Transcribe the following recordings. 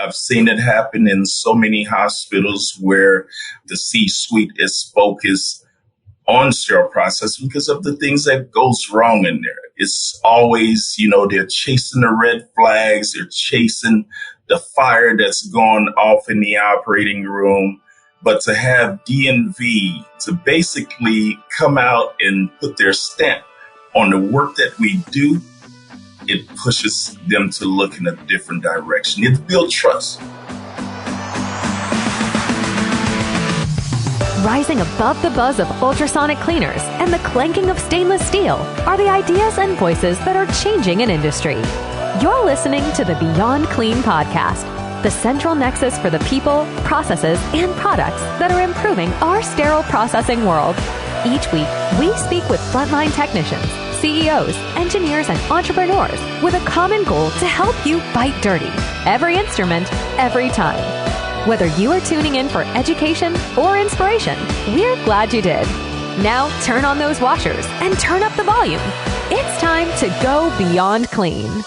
I've seen it happen in so many hospitals where the C-suite is focused on sterile processing because of the things that goes wrong in there. It's always, they're chasing the red flags. They're chasing the fire that's gone off in the operating room. But to have DNV to basically come out and put their stamp on the work that we do, it pushes them to look in a different direction. It builds trust. Rising above the buzz of ultrasonic cleaners and the clanking of stainless steel are the ideas and voices that are changing an industry. You're listening to the Beyond Clean podcast, the central nexus for the people, processes, and products that are improving our sterile processing world. Each week, we speak with frontline technicians, CEOs, engineers, and entrepreneurs with a common goal to help you fight dirty. Every instrument, every time. Whether you are tuning in for education or inspiration, we're glad you did. Now turn on those washers and turn up the volume. It's time to go beyond clean.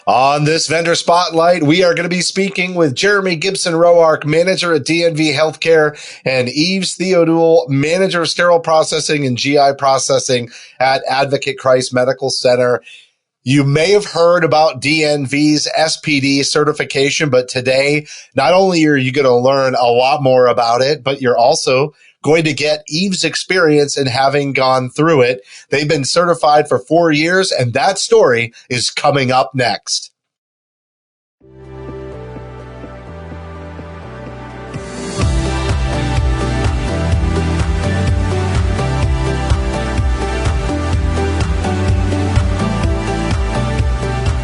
On this vendor spotlight, we are going to be speaking with Jeremy Gibson-Roark, manager at DNV Healthcare, and Yves Theodule, manager of sterile processing and GI processing at Advocate Christ Medical Center. You may have heard about DNV's SPD certification, but today, not only are you going to learn a lot more about it, but you're also going to get Yves' experience in having gone through it. They've been certified for 4 years, and that story is coming up next.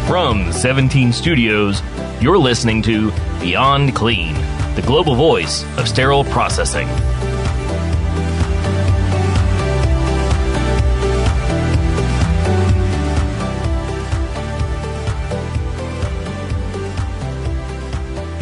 From 17 Studios, you're listening to Beyond Clean, the global voice of sterile processing.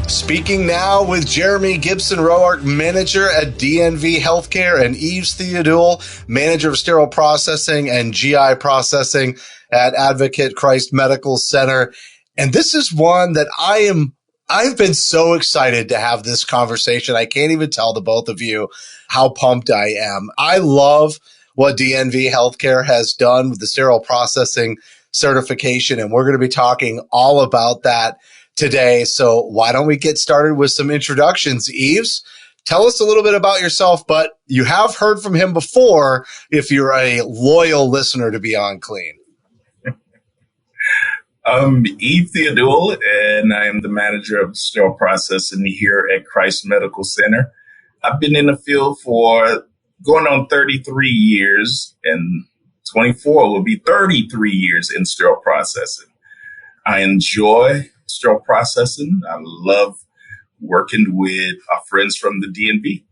Speaking now with Jeremy Gibson-Roark, manager at DNV Healthcare, and Yves Theodule, manager of sterile processing and GI processing at Advocate Christ Medical Center. And this is one that I've been so excited to have this conversation. I can't even tell the both of you how pumped I am. I love what DNV Healthcare has done with the sterile processing certification, and we're going to be talking all about that today. So why don't we get started with some introductions? Yves, tell us a little bit about yourself, but you have heard from him before if you're a loyal listener to Beyond Clean. I'm Yves Theodule, and I am the manager of sterile processing here at Christ Medical Center. I've been in the field for going on 33 years, and 24 will be 33 years in sterile processing. I enjoy sterile processing. I love working with our friends from the DNV.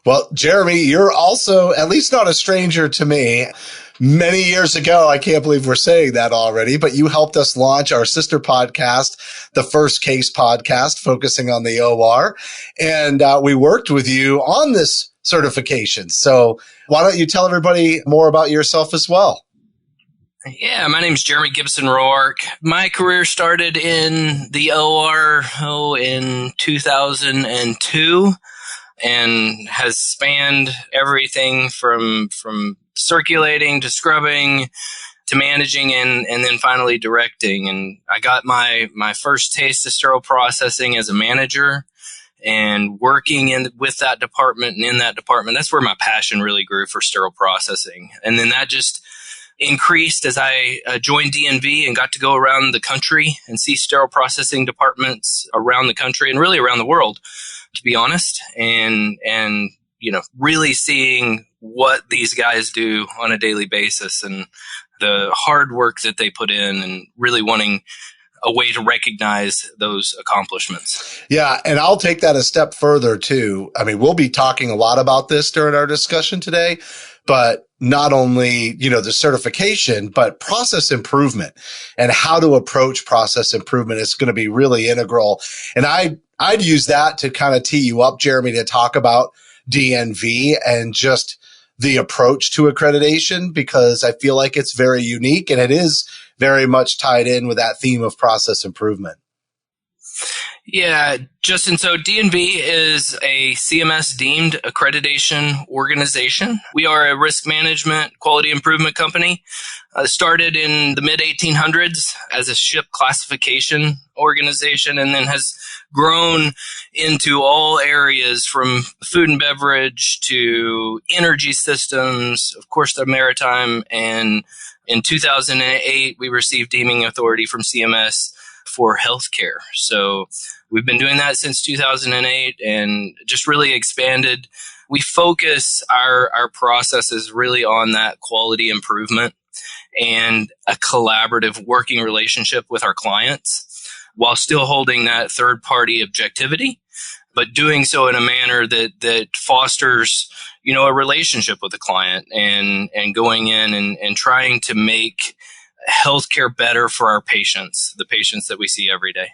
Well, Jeremy, you're also at least not a stranger to me. Many years ago, I can't believe we're saying that already, but you helped us launch our sister podcast, the First Case podcast, focusing on the OR. And we worked with you on this certification. So why don't you tell everybody more about yourself as well? Yeah, my name's Jeremy Gibson-Roark. My career started in the OR in 2002 and has spanned everything from circulating to scrubbing to managing and then finally directing. And I got my first taste of sterile processing as a manager and working with that department and in that department. That's where my passion really grew for sterile processing. And then that just increased as I joined DNV and got to go around the country and see sterile processing departments around the country and really around the world, to be honest, and really seeing what these guys do on a daily basis and the hard work that they put in and really wanting a way to recognize those accomplishments. Yeah, and I'll take that a step further too. I mean, we'll be talking a lot about this during our discussion today, but not only, the certification, but process improvement and how to approach process improvement is going to be really integral. And I'd use that to kind of tee you up, Jeremy, to talk about DNV and just the approach to accreditation, because I feel like it's very unique and it is very much tied in with that theme of process improvement. Yeah, Justin, so DNV is a CMS deemed accreditation organization. We are a risk management quality improvement company. Started in the mid 1800s as a ship classification organization and then has grown into all areas from food and beverage to energy systems, of course, the maritime. And in 2008, we received deeming authority from CMS for healthcare. So we've been doing that since 2008 and just really expanded. We focus our processes really on that quality improvement and a collaborative working relationship with our clients while still holding that third-party objectivity, but doing so in a manner that fosters, a relationship with the client and going in and trying to make healthcare better for our patients, the patients that we see every day.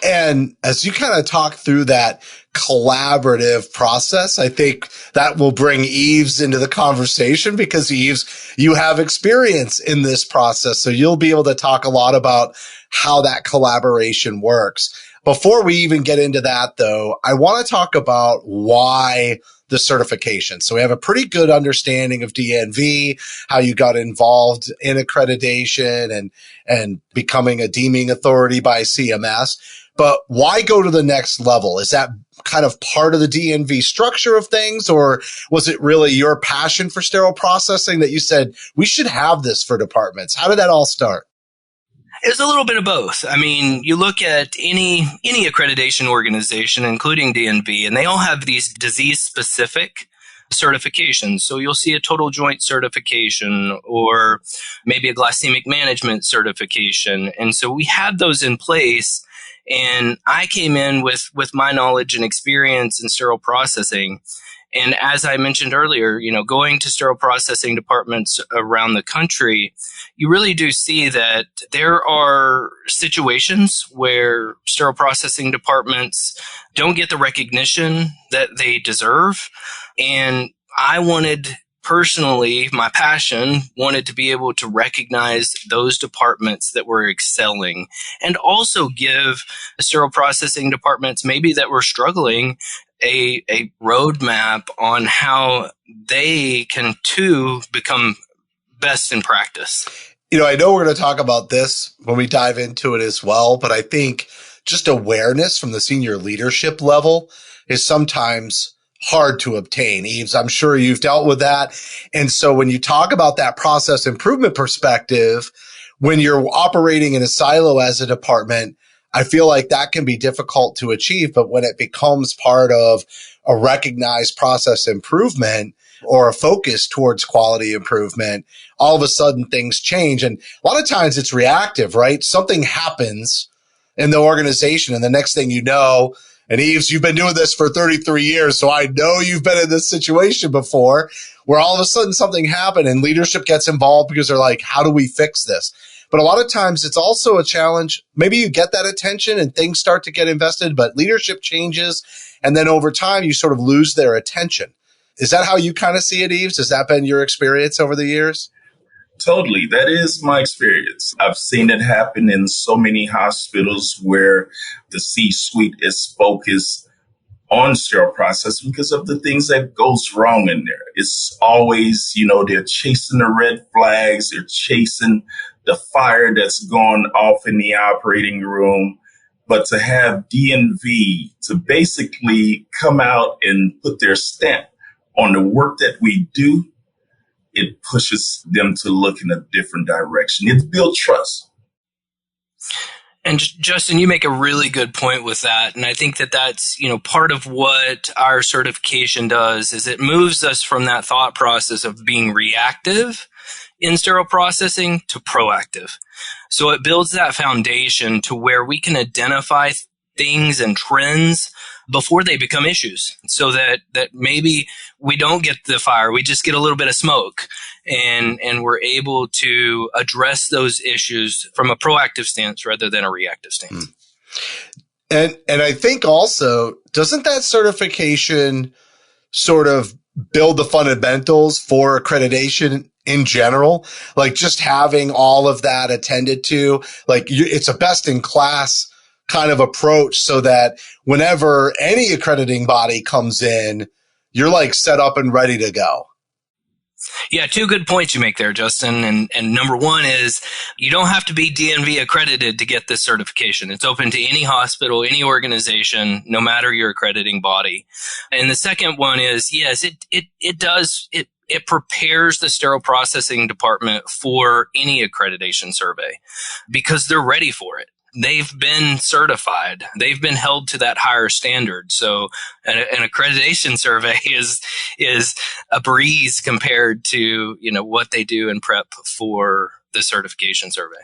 And as you kind of talk through that collaborative process, I think that will bring Yves into the conversation because Yves, you have experience in this process. So you'll be able to talk a lot about how that collaboration works. Before we even get into that though, I want to talk about why the certification. So we have a pretty good understanding of DNV, how you got involved in accreditation and becoming a deeming authority by CMS. But why go to the next level? Is that kind of part of the DNV structure of things, or was it really your passion for sterile processing that you said, we should have this for departments? How did that all start? It's a little bit of both. I mean, you look at any accreditation organization, including DNV, and they all have these disease-specific certifications. So you'll see a total joint certification or maybe a glycemic management certification. And so we had those in place. And I came in with my knowledge and experience in sterile processing. And as I mentioned earlier, going to sterile processing departments around the country, you really do see that there are situations where sterile processing departments don't get the recognition that they deserve. And I wanted, personally, my passion wanted to be able to recognize those departments that were excelling and also give sterile processing departments maybe that were struggling a roadmap on how they can too become best in practice. I know we're going to talk about this when we dive into it as well, but I think just awareness from the senior leadership level is sometimes hard to obtain. Yves, I'm sure you've dealt with that. And so when you talk about that process improvement perspective, when you're operating in a silo as a department, I feel like that can be difficult to achieve. But when it becomes part of a recognized process improvement or a focus towards quality improvement, all of a sudden things change. And a lot of times it's reactive, right? Something happens in the organization and the next thing you know, and Yves, you've been doing this for 33 years, so I know you've been in this situation before where all of a sudden something happened and leadership gets involved because they're like, how do we fix this? But a lot of times it's also a challenge. Maybe you get that attention and things start to get invested, but leadership changes. And then over time, you sort of lose their attention. Is that how you kind of see it, Yves? Has that been your experience over the years? Totally. That is my experience. I've seen it happen in so many hospitals where the C-suite is focused on sterile processing because of the things that goes wrong in there. It's always, they're chasing the red flags. They're chasing the fire that's gone off in the operating room. But to have DNV to basically come out and put their stamp on the work that we do, it pushes them to look in a different direction. It's built trust. And Justin, you make a really good point with that. And I think that that's, part of what our certification does is it moves us from that thought process of being reactive in sterile processing to proactive. So it builds that foundation to where we can identify things and trends before they become issues so that maybe we don't get the fire, we just get a little bit of smoke and we're able to address those issues from a proactive stance rather than a reactive stance. And I think also, doesn't that certification sort of build the fundamentals for accreditation in general, like just having all of that attended to, like it's a best in class kind of approach so that whenever any accrediting body comes in, you're like set up and ready to go. Yeah, two good points you make there, Justin. And number one is you don't have to be DNV accredited to get this certification. It's open to any hospital, any organization, no matter your accrediting body. And the second one is, yes, it prepares the sterile processing department for any accreditation survey because they're ready for it. They've been certified. They've been held to that higher standard. So an accreditation survey is a breeze compared to, what they do in prep for the certification survey.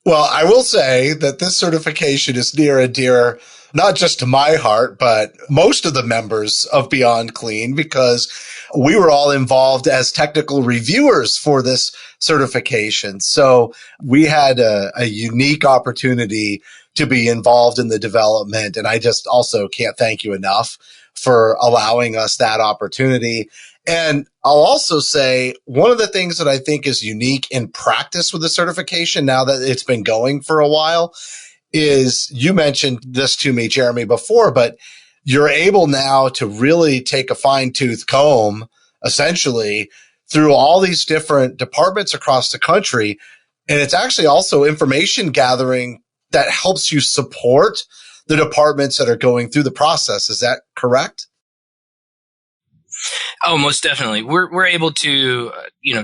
Well, I will say that this certification is near and dear, not just to my heart, but most of the members of Beyond Clean, because we were all involved as technical reviewers for this certification. So we had a unique opportunity to be involved in the development. And I just also can't thank you enough for allowing us that opportunity. And I'll also say one of the things that I think is unique in practice with the certification now that it's been going for a while is you mentioned this to me, Jeremy, before, but you're able now to really take a fine-tooth comb, essentially, through all these different departments across the country. And it's actually also information gathering that helps you support the departments that are going through the process. Is that correct? Oh, most definitely. We're able to,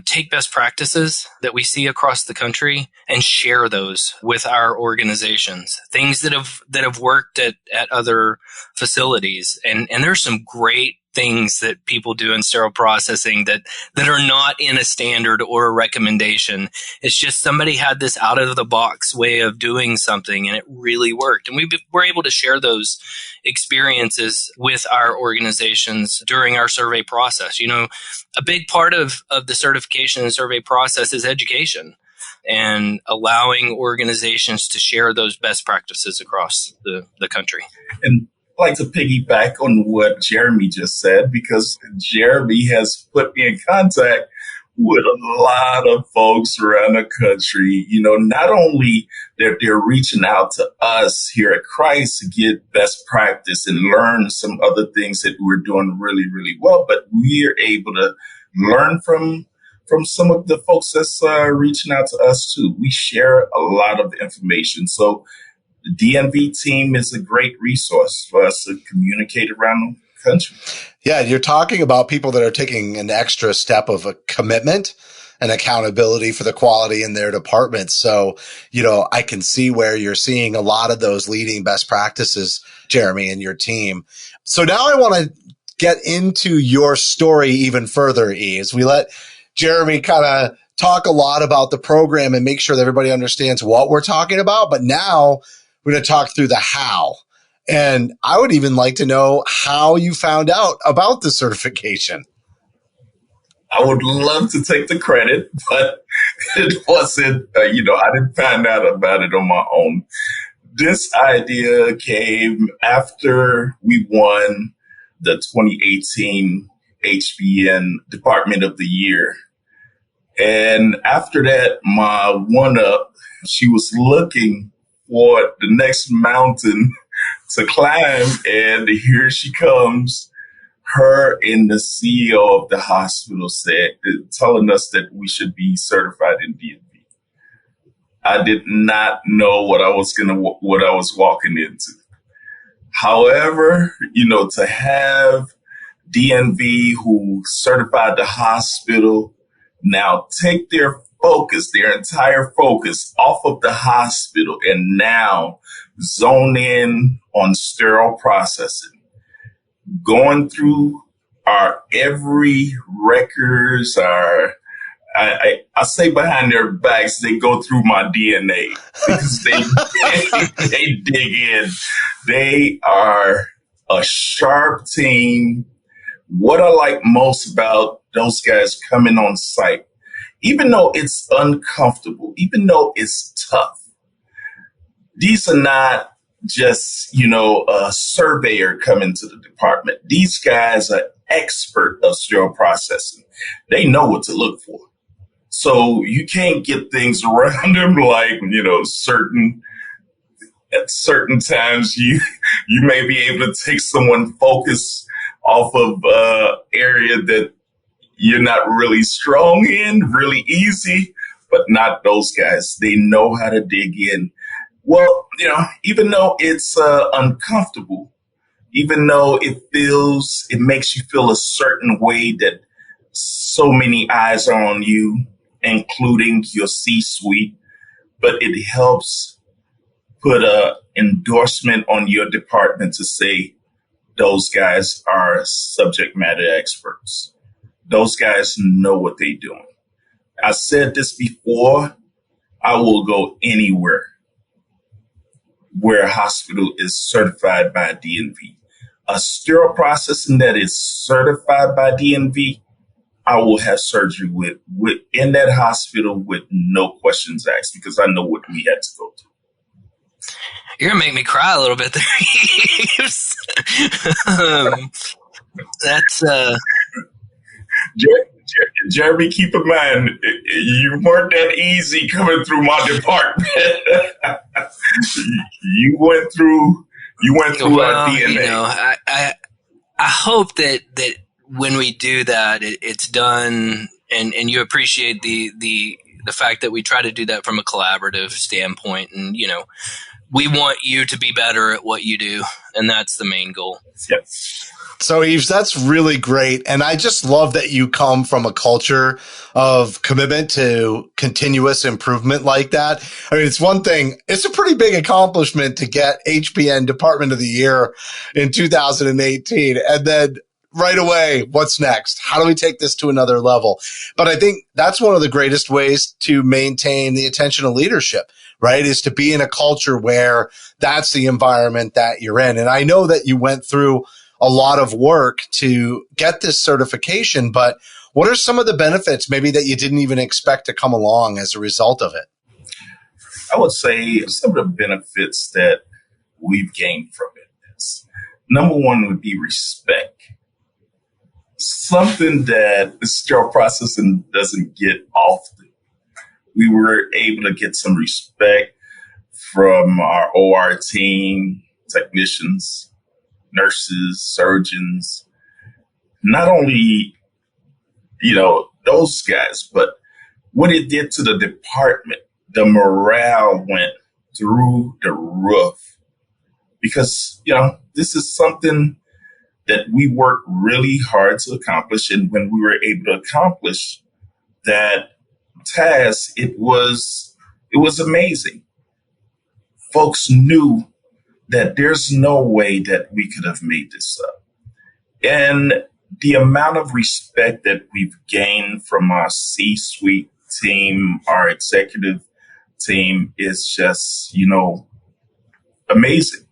take best practices that we see across the country and share those with our organizations. Things that have worked at other facilities, and there's some great things that people do in sterile processing that are not in a standard or a recommendation. It's just somebody had this out of the box way of doing something and it really worked. And we're able to share those experiences with our organizations during our survey process. A big part of the certification and survey process is education and allowing organizations to share those best practices across the country. And I'd like to piggyback on what Jeremy just said, because Jeremy has put me in contact with a lot of folks around the country. Not only that they're reaching out to us here at Christ to get best practice and learn some other things that we're doing really, really well, but we are able to learn from some of the folks that's reaching out to us too. We share a lot of information. So the DNV team is a great resource for us to communicate around the country. Yeah, you're talking about people that are taking an extra step of a commitment and accountability for the quality in their department. So, I can see where you're seeing a lot of those leading best practices, Jeremy, and your team. So now I want to get into your story even further, Yves. We let Jeremy kind of talk a lot about the program and make sure that everybody understands what we're talking about. But now we're going to talk through the how. And I would even like to know how you found out about the certification. I would love to take the credit, but it wasn't, I didn't find out about it on my own. This idea came after we won the 2018 HBN Department of the Year. And after that, my one-up, she was looking for the next mountain to climb, and here she comes. Her and the CEO of the hospital telling us that we should be certified in DNV. I did not know what I was walking into. However, to have DNV, who certified the hospital, now take their entire focus off of the hospital and now zone in on sterile processing, going through our every records, I say behind their backs, they go through my DNA because they dig in. They are a sharp team. What I like most about those guys coming on site, even though it's uncomfortable, even though it's tough, these are not just, a surveyor coming to the department. These guys are expert of sterile processing. They know what to look for. So you can't get things around them like, at certain times you may be able to take someone focus off of area that you're not really strong in, really easy, but not those guys. They know how to dig in. Well, even though it's uncomfortable, even though it makes you feel a certain way that so many eyes are on you, including your C-suite, but it helps put a endorsement on your department to say those guys are subject matter experts. Those guys know what they're doing. I said this before, I will go anywhere where a hospital is certified by DNV. A sterile processing that is certified by DNV, I will have surgery with in that hospital with no questions asked, because I know what we had to go through. You're going to make me cry a little bit there. That's Jeremy, keep in mind, you weren't that easy coming through my department. you went through our DNA. I hope that when we do that, it's done, and you appreciate the fact that we try to do that from a collaborative standpoint, and we want you to be better at what you do, and that's the main goal. Yes. So, Yves, that's really great. And I just love that you come from a culture of commitment to continuous improvement like that. I mean, it's one thing. It's a pretty big accomplishment to get HPN Department of the Year in 2018. And then right away, what's next? How do we take this to another level? But I think that's one of the greatest ways to maintain the attention of leadership, right? Is to be in a culture where that's the environment that you're in. And I know that you went through a lot of work to get this certification, but what are some of the benefits maybe that you didn't even expect to come along as a result of it? I would say some of the benefits that we've gained from it is, number one would be respect. Something that sterile processing doesn't get often. We were able to get some respect from our OR team, technicians, nurses, surgeons, not only, those guys, but what it did to the department, the morale went through the roof, because, this is something that we worked really hard to accomplish. And when we were able to accomplish that task, it was amazing. Folks knew that there's no way that we could have made this up. And the amount of respect that we've gained from our C-suite team, our executive team, is just, amazing.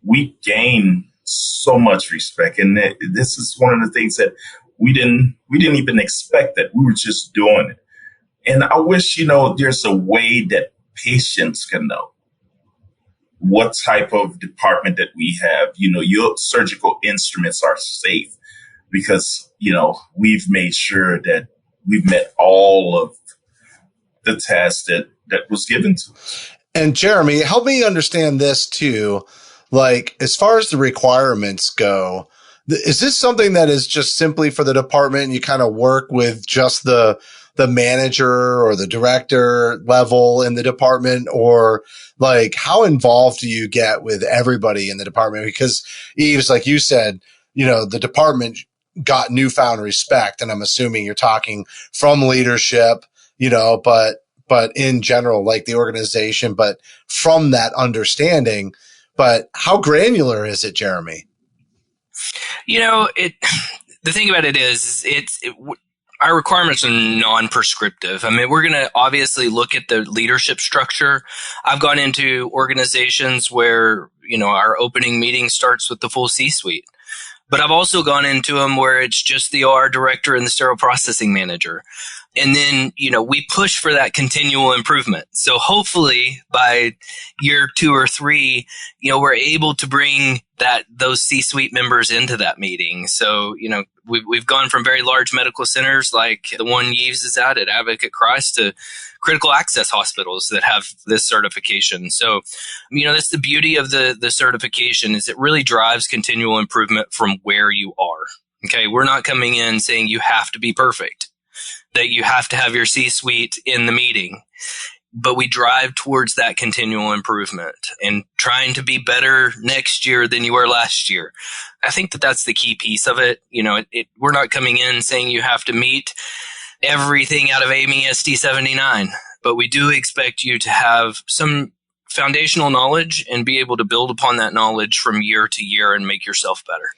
We gain so much respect. And this is one of the things that we didn't even expect, that we were just doing it. And I wish, there's a way that patients can know what type of department that we have. Your surgical instruments are safe because, we've made sure that we've met all of the tasks that was given to us. And Jeremy, help me understand this too. Like, as far as the requirements go, is this something that is just simply for the department and you kind of work with just the manager or the director level in the department, or like how involved do you get with everybody in the department? Because Yves, like you said, the department got newfound respect, and I'm assuming you're talking from leadership, but in general, like the organization, but from that understanding. But how granular is it, Jeremy? The thing about it is our requirements are non-prescriptive. I mean, we're going to obviously look at the leadership structure. I've gone into organizations where, our opening meeting starts with the full C-suite. But I've also gone into them where it's just the OR director and the sterile processing manager. And then, we push for that continual improvement. So hopefully by year 2 or 3, we're able to bring those C-suite members into that meeting. So, we've gone from very large medical centers like the one Yves is at Advocate Christ to critical access hospitals that have this certification. So, that's the beauty of the certification is it really drives continual improvement from where you are. Okay. We're not coming in saying you have to be perfect, that you have to have your C-suite in the meeting. But we drive towards that continual improvement and trying to be better next year than you were last year. I think that's the key piece of it. We're not coming in saying you have to meet everything out of AMI SD 79, but we do expect you to have some foundational knowledge and be able to build upon that knowledge from year to year and make yourself better.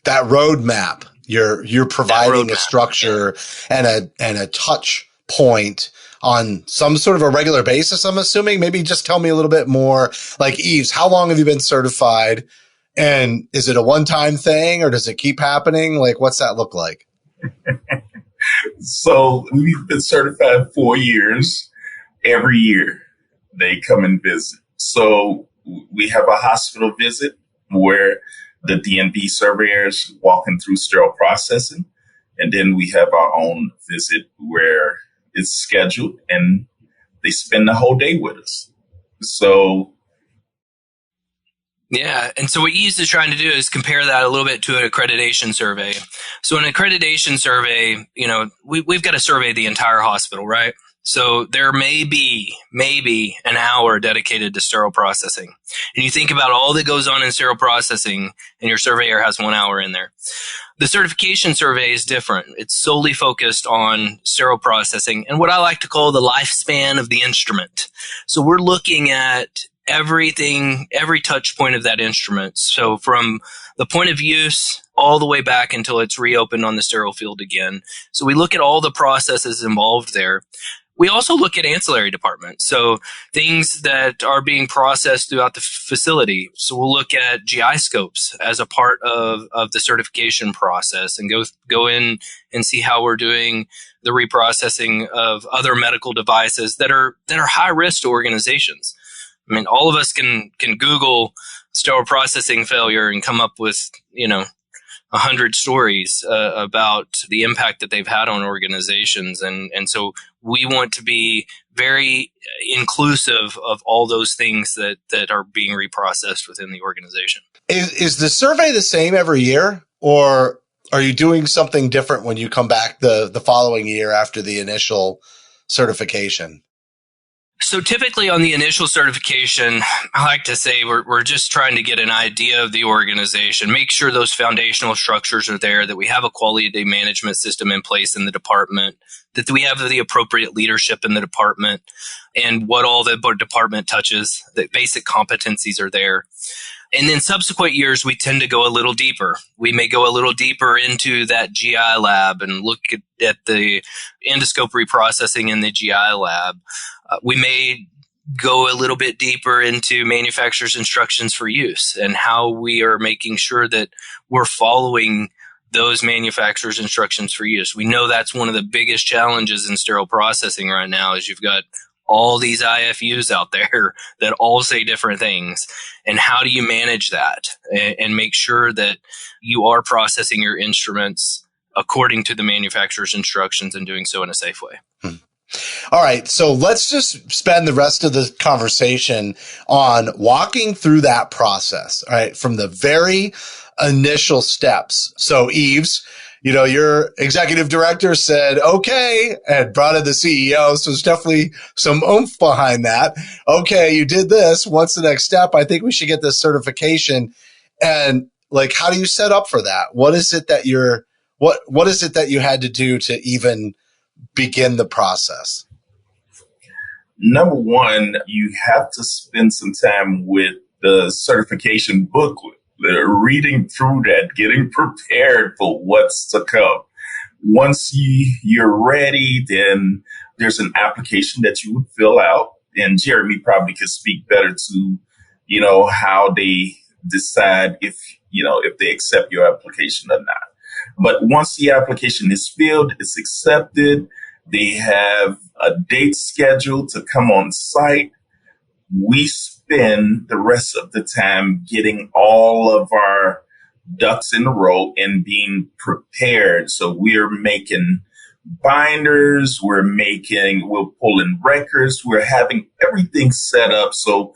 That roadmap, you're providing a structure and a touch point on some sort of a regular basis, I'm assuming. Maybe just tell me a little bit more. Like, Yves, how long have you been certified? And is it a one-time thing or does it keep happening? Like, what's that look like? So we've been certified 4 years. Every year they come and visit. So we have a hospital visit where the DNV surveyors walking through sterile processing. And then we have our own visit where it's scheduled and they spend the whole day with us. So yeah. And so what Yves is trying to do is compare that a little bit to an accreditation survey. So an accreditation survey, we've got to survey the entire hospital, right? So there may be an hour dedicated to sterile processing. And you think about all that goes on in sterile processing and your surveyor has 1 hour in there. The certification survey is different. It's solely focused on sterile processing and what I like to call the lifespan of the instrument. So we're looking at everything, every touch point of that instrument. So from the point of use all the way back until it's reopened on the sterile field again. So we look at all the processes involved there. We also look at ancillary departments, so things that are being processed throughout the facility. So we'll look at GI scopes as a part of the certification process and go in and see how we're doing the reprocessing of other medical devices that are high risk to organizations. I mean, all of us can Google sterile processing failure and come up with, 100 stories about the impact that they've had on organizations. And so we want to be very inclusive of all those things that are being reprocessed within the organization. Is the survey the same every year, or are you doing something different when you come back the following year after the initial certification? So typically on the initial certification, I like to say we're just trying to get an idea of the organization, make sure those foundational structures are there, that we have a quality management system in place in the department, that we have the appropriate leadership in the department, and what all the department touches, that basic competencies are there. And then subsequent years, we tend to go a little deeper. We may go a little deeper into that GI lab and look at the endoscope reprocessing in the GI lab. We may go a little bit deeper into manufacturer's instructions for use and how we are making sure that we're following those manufacturer's instructions for use. We know that's one of the biggest challenges in sterile processing right now is you've got all these IFUs out there that all say different things. And how do you manage that and make sure that you are processing your instruments according to the manufacturer's instructions and doing so in a safe way? All right. So let's just spend the rest of the conversation on walking through that process, all right, from the very initial steps. So Yves, your executive director said, okay, and brought in the CEO. So there's definitely some oomph behind that. Okay, you did this. What's the next step? I think we should get this certification. And how do you set up for that? What is it that what is it that you had to do to even begin the process? Number one, you have to spend some time with the certification booklet, reading through that, getting prepared for what's to come. Once you're ready, then there's an application that you would fill out. And Jeremy probably could speak better to, how they decide if they accept your application or not. But once the application is filled, it's accepted, they have a date scheduled to come on site. We spend the rest of the time getting all of our ducks in a row and being prepared. So we're making binders, we're pulling records, we're having everything set up so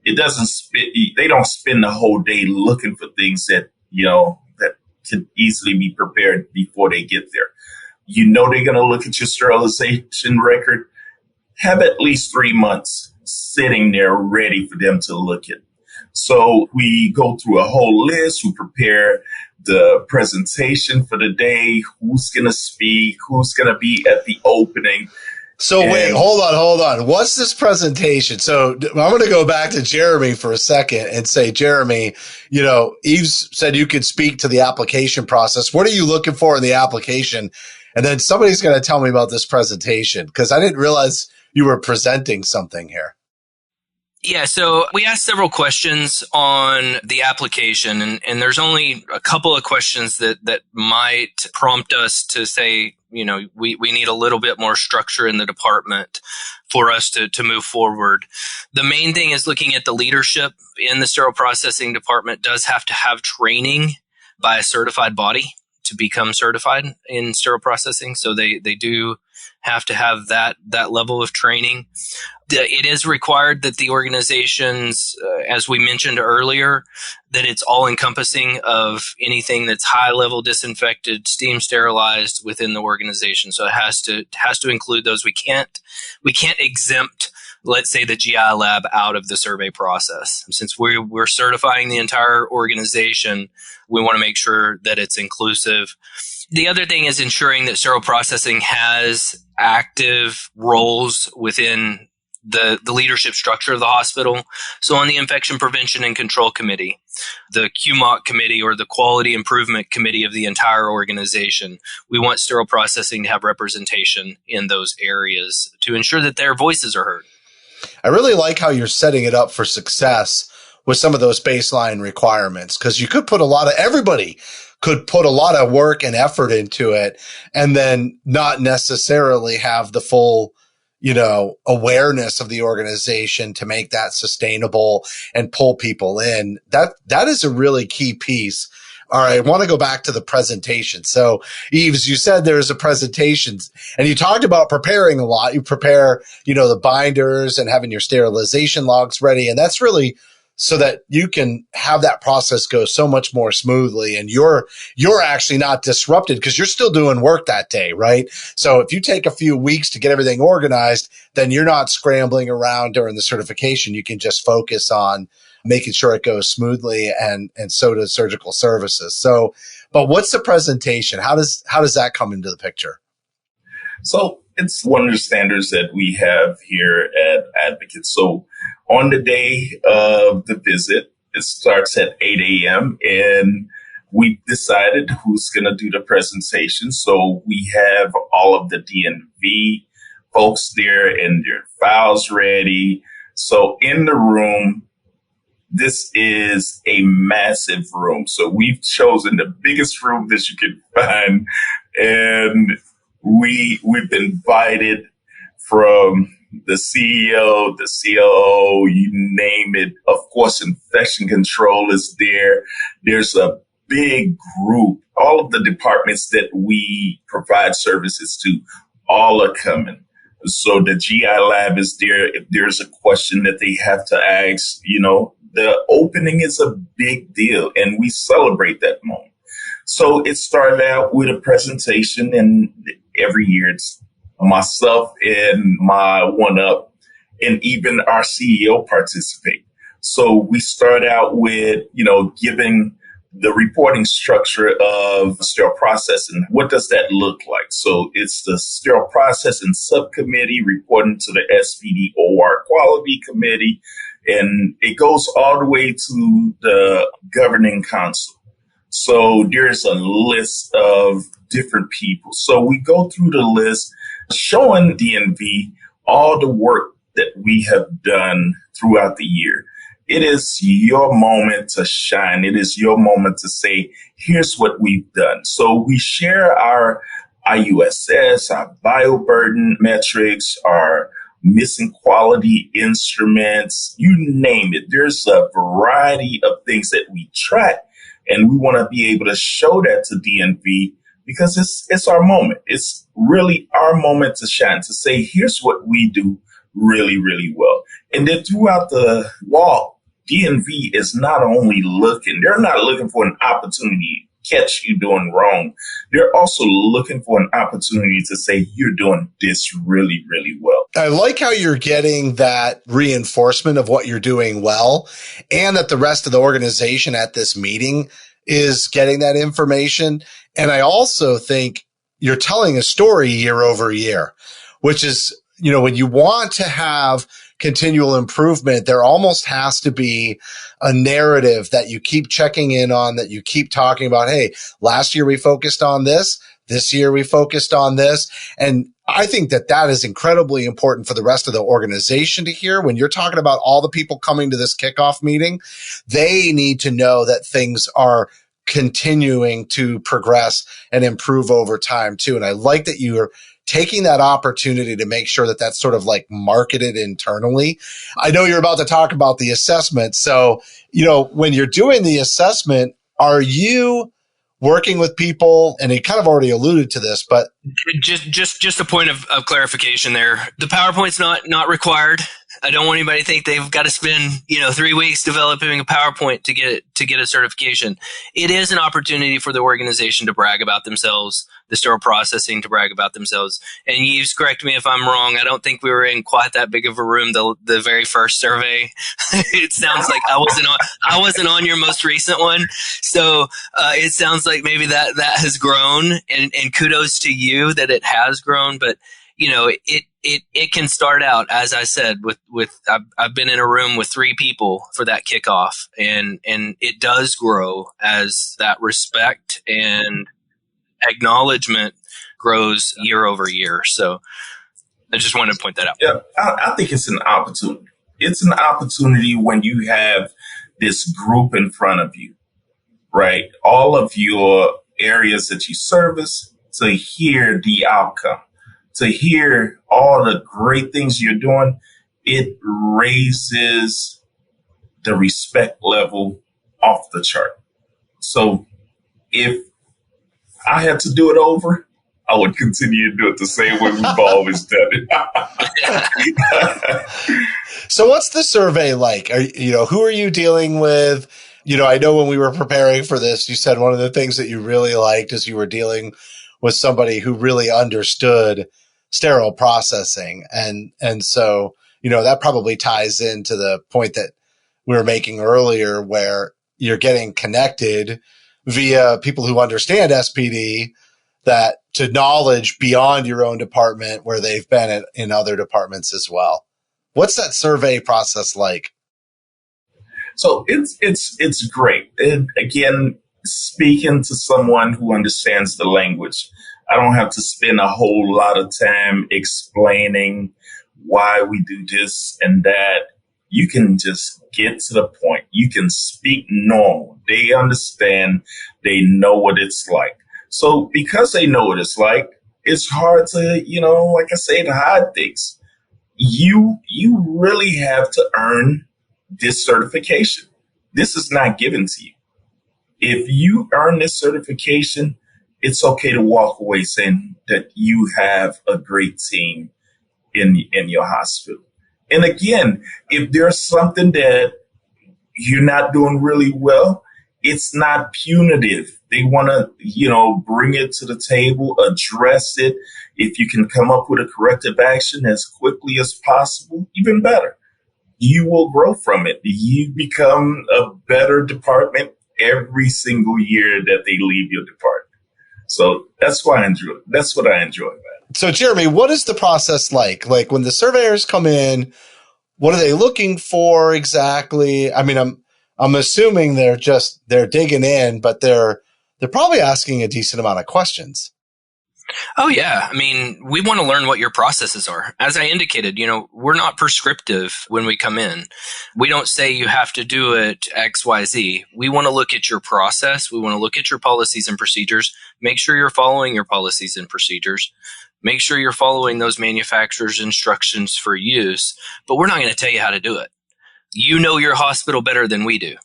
they don't spend the whole day looking for things that could easily be prepared before they get there. They're going to look at your sterilization record. Have at least 3 months sitting there ready for them to look at. So we go through a whole list. We prepare the presentation for the day, who's going to speak, who's going to be at the opening. So wait, hold on. What's this presentation? So I'm going to go back to Jeremy for a second and say, Jeremy, Yves said you could speak to the application process. What are you looking for in the application? And then somebody's going to tell me about this presentation because I didn't realize you were presenting something here. Yeah, so we asked several questions on the application, and there's only a couple of questions that might prompt us to say, we need a little bit more structure in the department for us to move forward. The main thing is looking at the leadership in the sterile processing department does have to have training by a certified body to become certified in sterile processing. So they do have to have that level of training. It is required that the organizations, as we mentioned earlier, that it's all encompassing of anything that's high level disinfected, steam sterilized within the organization. So it has to include those. We can't exempt, let's say, the GI lab out of the survey process. Since we're certifying the entire organization, we want to make sure that it's inclusive. The other thing is ensuring that sterile processing has active roles within the leadership structure of the hospital. So on the Infection Prevention and Control Committee, the QMOC committee, or the Quality Improvement Committee of the entire organization, we want sterile processing to have representation in those areas to ensure that their voices are heard. I really like how you're setting it up for success with some of those baseline requirements, because you could everybody could put a lot of work and effort into it and then not necessarily have the full awareness of the organization to make that sustainable and pull people in. That is a really key piece. All right. I want to go back to the presentation. So Yves, you said there's a presentation and you talked about preparing a lot. You prepare, the binders and having your sterilization logs ready. And that's really so that you can have that process go so much more smoothly, and you're actually not disrupted because you're still doing work that day, right? So if you take a few weeks to get everything organized, then you're not scrambling around during the certification. You can just focus on making sure it goes smoothly, and so does surgical services. So, but what's the presentation? How does that come into the picture? So it's one of the standards that we have here at Advocate. So on the day of the visit, it starts at 8 a.m. and we decided who's going to do the presentation. So we have all of the DNV folks there and their files ready. So in the room, this is a massive room. So we've chosen the biggest room that you can find, and we've invited from the CEO, the COO, you name it. Of course, infection control is there. There's a big group. All of the departments that we provide services to, all are coming. So the GI lab is there. If there's a question that they have to ask, the opening is a big deal, and we celebrate that moment. So it started out with a presentation, and every year it's myself and my one-up, and even our CEO participate. So we start out with, giving the reporting structure of sterile processing. What does that look like? So it's the sterile processing subcommittee reporting to the SPD OR quality committee, and it goes all the way to the governing council. So there's a list of different people. So we go through the list, showing DNV all the work that we have done throughout the year. It is your moment to shine. It is your moment to say, here's what we've done. So we share our IUSS, our bioburden metrics, our missing quality instruments, you name it. There's a variety of things that we track, and we want to be able to show that to DNV because it's our moment. It's really our moment to shine, to say, here's what we do really, really well. And then throughout the walk, DNV is not only they're not looking for an opportunity to catch you doing wrong. They're also looking for an opportunity to say, you're doing this really, really well. I like how you're getting that reinforcement of what you're doing well, and that the rest of the organization at this meeting is getting that information. And I also think you're telling a story year over year, which is, when you want to have continual improvement, there almost has to be a narrative that you keep checking in on, that you keep talking about. Hey, last year we focused on this. This year we focused on this. And I think that is incredibly important for the rest of the organization to hear. When you're talking about all the people coming to this kickoff meeting, they need to know that things are continuing to progress and improve over time too. And I like that you are taking that opportunity to make sure that that's sort of like marketed internally. I know you're about to talk about the assessment. So, when you're doing the assessment, are you working with people, and you kind of already alluded to this, but just a point of clarification there. The PowerPoint's not required. I don't want anybody to think they've got to spend 3 weeks developing a PowerPoint to get a certification. It is an opportunity for the organization to brag about themselves, the sterile processing to brag about themselves. And Yves, correct me if I'm wrong. I don't think we were in quite that big of a room the very first survey. It sounds like I wasn't on your most recent one, so it sounds like maybe that has grown. And kudos to you that it has grown, but it can start out, as I said, with I've been in a room with 3 people for that kickoff, and it does grow as that respect and acknowledgement grows year over year. So I just wanted to point that out. Yeah, I think it's an opportunity. It's an opportunity when you have this group in front of you, right? All of your areas that you service, to hear the outcome, to hear all the great things you're doing. It raises the respect level off the chart. So if I had to do it over, I would continue to do it the same way we've always done it. So what's the survey like? Who are you dealing with? I know when we were preparing for this, you said one of the things that you really liked is you were dealing with somebody who really understood sterile processing. And so, that probably ties into the point that we were making earlier, where you're getting connected via people who understand SPD that to knowledge beyond your own department where they've been in other departments as well. What's that survey process like? So it's great. And again, speaking to someone who understands the language, I don't have to spend a whole lot of time explaining why we do this and that. You can just get to the point. You can speak normal. They understand. They know what it's like. So because they know what it's like, it's hard to, like I say, to hide things. You really have to earn this certification. This is not given to you. If you earn this certification, it's okay to walk away saying that you have a great team in your hospital. And again, if there's something that you're not doing really well, it's not punitive. They want to, bring it to the table, address it. If you can come up with a corrective action as quickly as possible, even better. You will grow from it. You become a better department every single year that they leave your department. So that's why I enjoy it. That's what I enjoy about it. So, Jeremy, what is the process like? Like when the surveyors come in, what are they looking for exactly? I mean, I'm assuming they're digging in, but they're probably asking a decent amount of questions. Oh, yeah. I mean, we want to learn what your processes are. As I indicated, we're not prescriptive when we come in. We don't say you have to do it X, Y, Z. We want to look at your process. We want to look at your policies and procedures. Make sure you're following your policies and procedures. Make sure you're following those manufacturer's instructions for use, but we're not going to tell you how to do it. You know your hospital better than we do.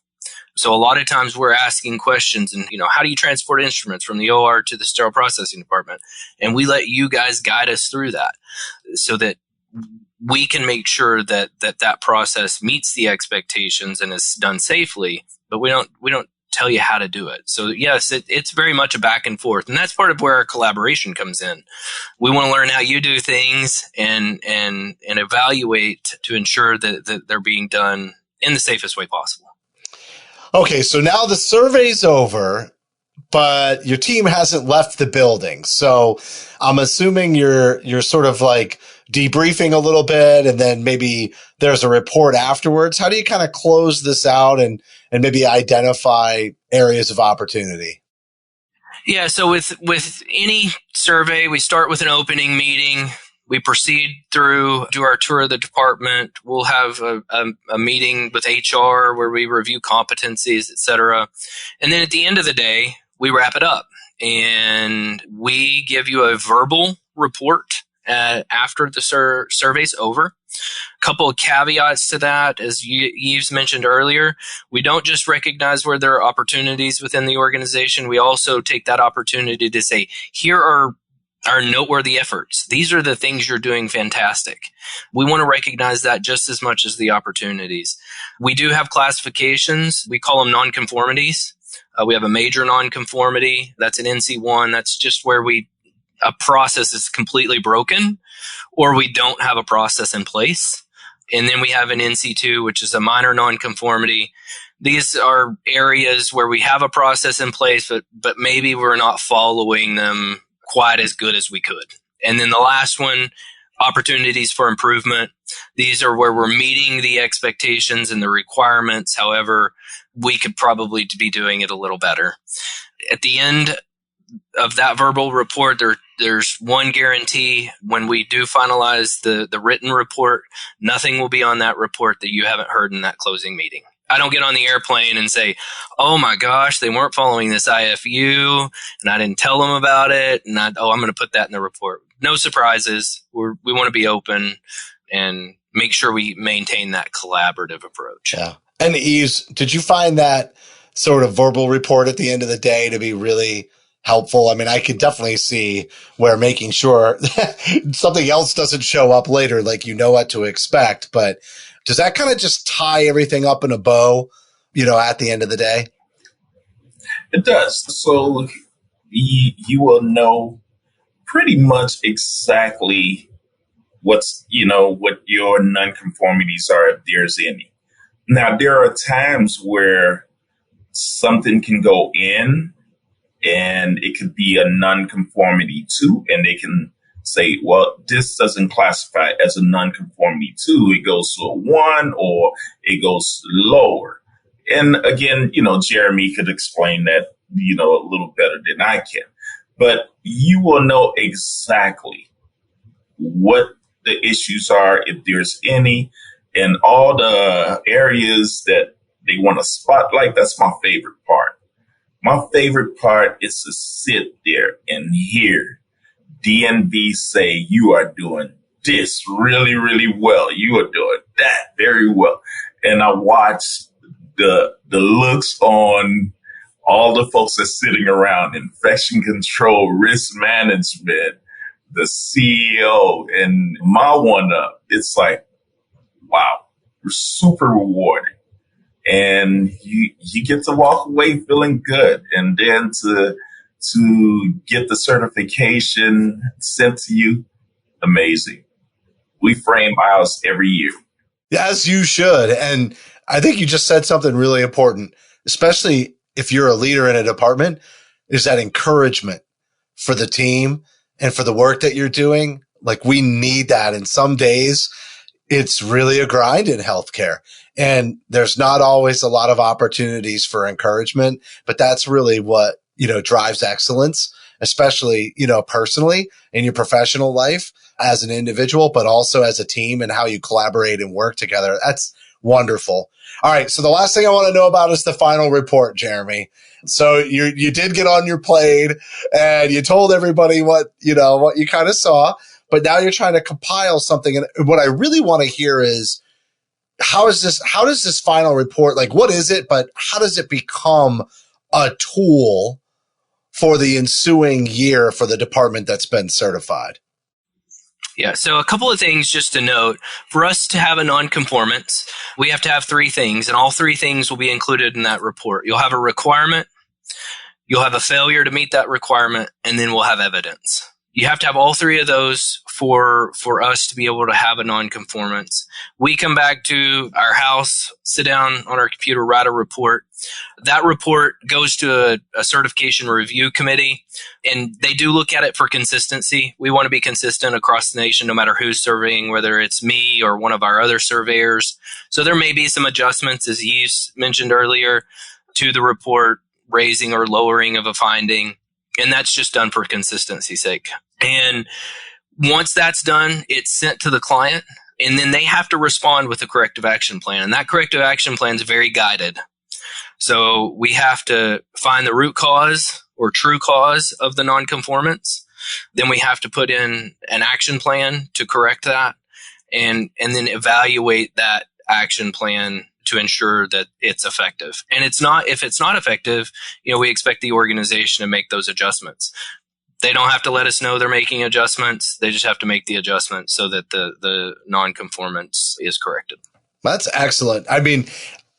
So a lot of times we're asking questions and, how do you transport instruments from the OR to the sterile processing department? And we let you guys guide us through that so that we can make sure that process meets the expectations and is done safely, but we don't tell you how to do it. So yes, it's very much a back and forth. And that's part of where our collaboration comes in. We want to learn how you do things and evaluate to ensure that they're being done in the safest way possible. Okay, so now the survey's over, but your team hasn't left the building. So I'm assuming you're sort of like debriefing a little bit, and then maybe there's a report afterwards. How do you kind of close this out and maybe identify areas of opportunity? Yeah, so with any survey, we start with an opening meeting. We proceed through, do our tour of the department. We'll have a meeting with HR where we review competencies, et cetera. And then at the end of the day, we wrap it up and we give you a verbal report after the survey's over. A couple of caveats to that, as Yves mentioned earlier, we don't just recognize where there are opportunities within the organization. We also take that opportunity to say, here are our noteworthy efforts. These are the things you're doing fantastic. We want to recognize that just as much as the opportunities. We do have classifications. We call them nonconformities. We have a major nonconformity. That's an NC1. That's just where a process is completely broken or we don't have a process in place. And then we have an NC2, which is a minor nonconformity. These are areas where we have a process in place, but maybe we're not following them quite as good as we could. And then the last one, opportunities for improvement. These are where we're meeting the expectations and the requirements. However, we could probably be doing it a little better. At the end of that verbal report, there's one guarantee. When we do finalize the written report, nothing will be on that report that you haven't heard in that closing meeting. I don't get on the airplane and say, oh my gosh, they weren't following this IFU and I didn't tell them about it. And I'm going to put that in the report. No surprises. We want to be open and make sure we maintain that collaborative approach. Yeah. And Yves, did you find that sort of verbal report at the end of the day to be really helpful? I mean, I could definitely see where making sure something else doesn't show up later, like you know what to expect, but does that kind of just tie everything up in a bow, at the end of the day? It does. So you will know pretty much exactly what your nonconformities are, if there's any. Now, there are times where something can go in and it could be a nonconformity too, and they can say, well, this doesn't classify as a nonconformity 2. It goes to a 1 or it goes lower. And again, Jeremy could explain that, a little better than I can. But you will know exactly what the issues are, if there's any, and all the areas that they want to spotlight. That's my favorite part. My favorite part is to sit there and hear DNV say, you are doing this really, really well. You are doing that very well. And I watch the looks on all the folks that's sitting around, infection control, risk management, the CEO, and my one-up. It's like, wow, super rewarding. And you get to walk away feeling good. And then to get the certification sent to you, amazing. We frame ours every year. As you should. And I think you just said something really important, especially if you're a leader in a department, is that encouragement for the team and for the work that you're doing. Like, we need that. And some days it's really a grind in healthcare. And there's not always a lot of opportunities for encouragement, but that's really what drives excellence, especially, personally in your professional life as an individual, but also as a team and how you collaborate and work together. That's Wonderful. All right. So the last thing I want to know about is the final report, Jeremy. So you did get on your plane and you told everybody what you kind of saw, but now you're trying to compile something. And what I really want to hear is how does this final report, like what is it, but how does it become a tool for the ensuing year for the department that's been certified? Yeah, so a couple of things just to note. For us to have a nonconformance, we have to have three things, and all three things will be included in that report. You'll have a requirement, you'll have a failure to meet that requirement, and then we'll have evidence. You have to have all three of those for us to be able to have a nonconformance. We come back to our house, sit down on our computer, write a report. That report goes to a certification review committee, and they do look at it for consistency. We want to be consistent across the nation, no matter who's surveying, whether it's me or one of our other surveyors. So there may be some adjustments, as Yves mentioned earlier, to the report, raising or lowering of a finding, and that's just done for consistency's sake. And once that's done, it's sent to the client, and then they have to respond with a corrective action plan. And that corrective action plan is very guided. So we have to find the root cause or true cause of the nonconformance. Then we have to put in an action plan to correct that, and then evaluate that action plan to ensure that it's effective. And if it's not effective, we expect the organization to make those adjustments. They don't have to let us know they're making adjustments. They just have to make the adjustments so that the nonconformance is corrected. That's excellent. I mean,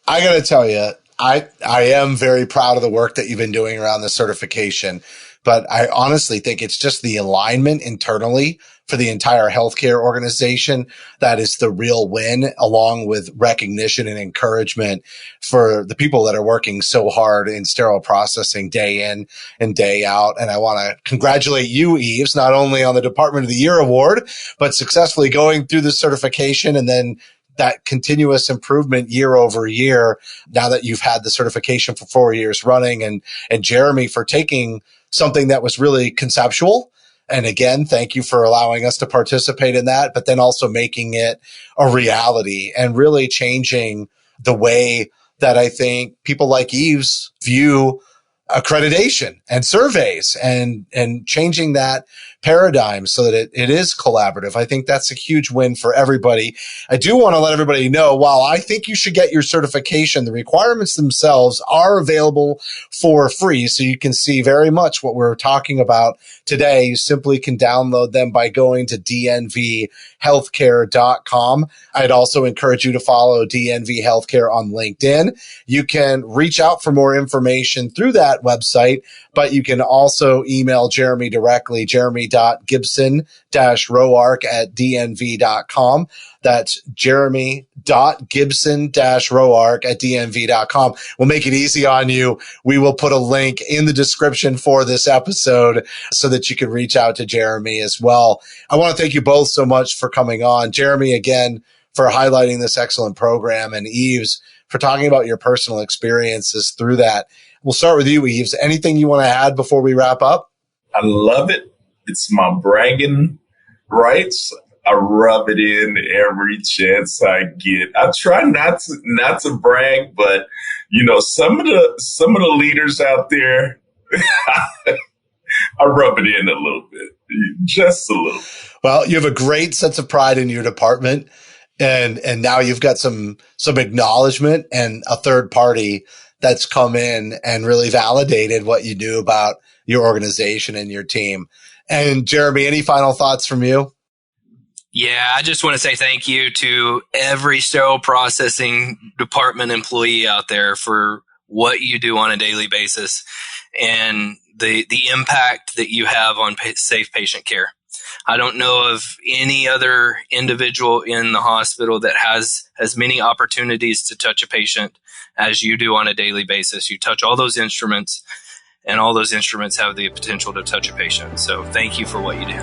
I got to tell you, I am very proud of the work that you've been doing around the certification, but I honestly think it's just the alignment internally for the entire healthcare organization that is the real win, along with recognition and encouragement for the people that are working so hard in sterile processing day in and day out. And I want to congratulate you, Yves, not only on the Department of the Year award, but successfully going through the certification and then that continuous improvement year over year, now that you've had the certification for 4 years running, and Jeremy for taking something that was really conceptual. And again, thank you for allowing us to participate in that, but then also making it a reality and really changing the way that I think people like Yves view accreditation and surveys and changing that paradigm so that it is collaborative. I think that's a huge win for everybody. I do want to let everybody know, while I think you should get your certification, the requirements themselves are available for free. So you can see very much what we're talking about today. You simply can download them by going to dnvhealthcare.com. I'd also encourage you to follow DNV Healthcare on LinkedIn. You can reach out for more information through that website, but you can also email Jeremy directly, jeremy.gibson-roark@dnv.com. That's jeremy.gibson-roark@dnv.com. We'll make it easy on you. We will put a link in the description for this episode so that you can reach out to Jeremy as well. I want to thank you both so much for coming on. Jeremy, again, for highlighting this excellent program, and Yves for talking about your personal experiences through that. We'll start with you, Yves. Anything you want to add before we wrap up? I love it. It's my bragging rights. I rub it in every chance I get. I try not to brag, but some of the leaders out there, I rub it in a little bit, just a little. Well, you have a great sense of pride in your department, and now you've got some acknowledgement and a third party that's come in and really validated what you do about your organization and your team. And Jeremy, any final thoughts from you? Yeah, I just want to say thank you to every sterile processing department employee out there for what you do on a daily basis and the impact that you have on safe patient care. I don't know of any other individual in the hospital that has as many opportunities to touch a patient as you do on a daily basis. You touch all those instruments, and all those instruments have the potential to touch a patient. So thank you for what you do.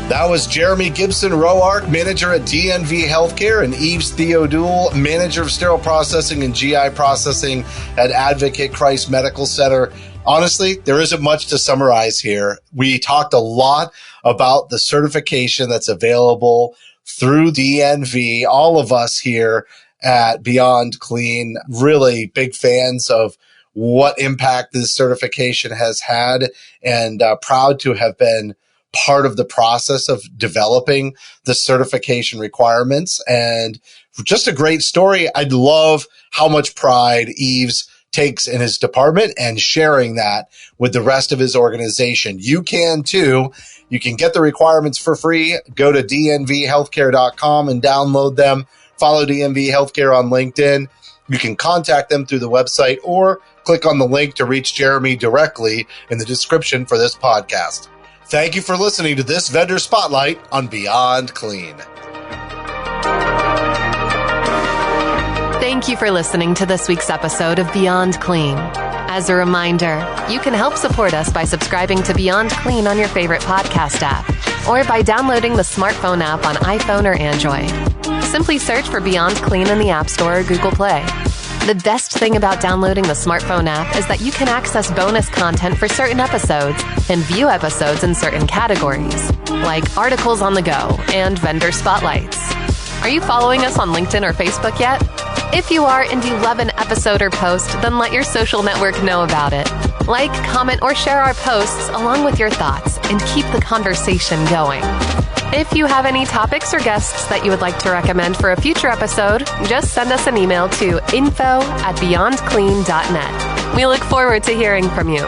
That was Jeremy Gibson-Roark, manager at DNV Healthcare, and Yves Theodule, manager of sterile processing and GI processing at Advocate Christ Medical Center. honestly, there isn't much to summarize here. We talked a lot about the certification that's available through DNV. All of us here at Beyond Clean, really big fans of what impact this certification has had, and proud to have been part of the process of developing the certification requirements. And just a great story. I love how much pride Yves takes in his department and sharing that with the rest of his organization. You can too. You can get the requirements for free. Go to dnvhealthcare.com and download them. Follow DNV Healthcare on LinkedIn. You can contact them through the website or click on the link to reach Jeremy directly in the description for this podcast. Thank you for listening to this Vendor Spotlight on Beyond Clean. Thank you for listening to this week's episode of Beyond Clean. As a reminder, you can help support us by subscribing to Beyond Clean on your favorite podcast app or by downloading the smartphone app on iPhone or Android. Simply search for Beyond Clean in the App Store or Google Play. The best thing about downloading the smartphone app is that you can access bonus content for certain episodes and view episodes in certain categories, like articles on the go and vendor spotlights. Are you following us on LinkedIn or Facebook yet? If you are and you love an episode or post, then let your social network know about it. Like, comment, or share our posts along with your thoughts and keep the conversation going. If you have any topics or guests that you would like to recommend for a future episode, just send us an email to info@beyondclean.net. We look forward to hearing from you.